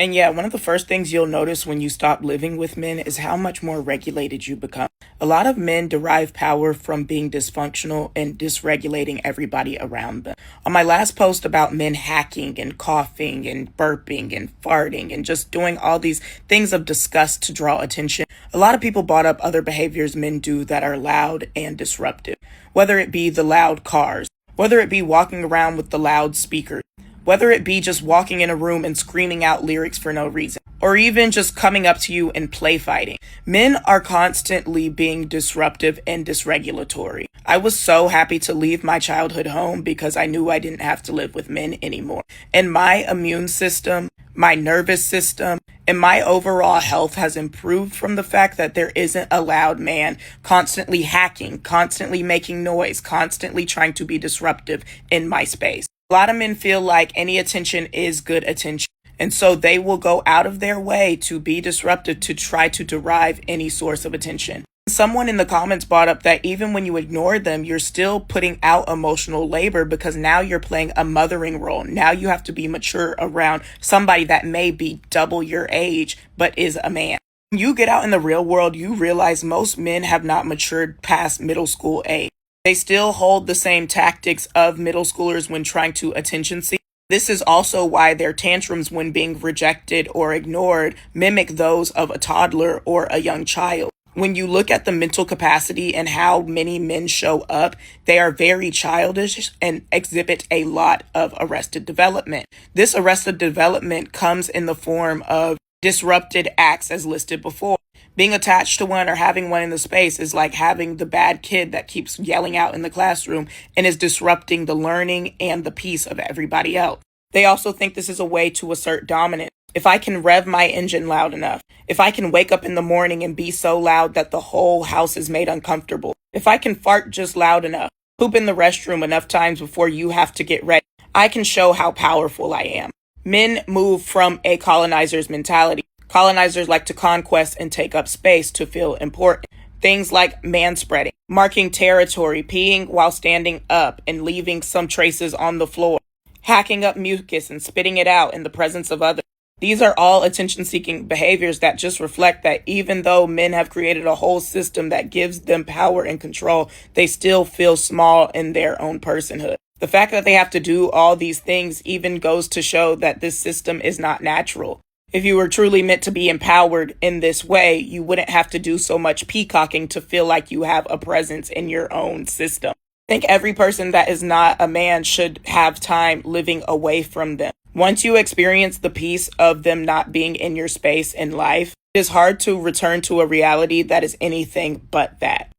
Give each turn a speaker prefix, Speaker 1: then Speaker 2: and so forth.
Speaker 1: And yeah, one of the first things you'll notice when you stop living with men is how much more regulated you become. A lot of men derive power from being dysfunctional and dysregulating everybody around them. On my last post about men hacking and coughing and burping and farting and just doing all these things of disgust to draw attention, a lot of people brought up other behaviors men do that are loud and disruptive. Whether it be the loud cars, whether it be walking around with the loud speakers, whether it be just walking in a room and screaming out lyrics for no reason, or even just coming up to you and play fighting. Men are constantly being disruptive and dysregulatory. I was so happy to leave my childhood home because I knew I didn't have to live with men anymore. And my immune system, my nervous system, and my overall health has improved from the fact that there isn't a loud man constantly hacking, constantly making noise, constantly trying to be disruptive in my space. A lot of men feel like any attention is good attention, and so they will go out of their way to be disruptive to try to derive any source of attention. Someone in the comments brought up that even when you ignore them, you're still putting out emotional labor because now you're playing a mothering role. Now you have to be mature around somebody that may be double your age, but is a man. When you get out in the real world, you realize most men have not matured past middle school age. They still hold the same tactics of middle schoolers when trying to attention seek. This is also why their tantrums when being rejected or ignored mimic those of a toddler or a young child. When you look at the mental capacity and how many men show up, they are very childish and exhibit a lot of arrested development. This arrested development comes in the form of disrupted acts as listed before. Being attached to one or having one in the space is like having the bad kid that keeps yelling out in the classroom and is disrupting the learning and the peace of everybody else. They also think this is a way to assert dominance. If I can rev my engine loud enough, if I can wake up in the morning and be so loud that the whole house is made uncomfortable, if I can fart just loud enough, poop in the restroom enough times before you have to get ready, I can show how powerful I am. Men move from a colonizer's mentality. Colonizers like to conquest and take up space to feel important. Things like manspreading, marking territory, peeing while standing up and leaving some traces on the floor, hacking up mucus and spitting it out in the presence of others. These are all attention-seeking behaviors that just reflect that even though men have created a whole system that gives them power and control, they still feel small in their own personhood. The fact that they have to do all these things even goes to show that this system is not natural. If you were truly meant to be empowered in this way, you wouldn't have to do so much peacocking to feel like you have a presence in your own system. I think every person that is not a man should have time living away from them. Once you experience the peace of them not being in your space in life, it is hard to return to a reality that is anything but that.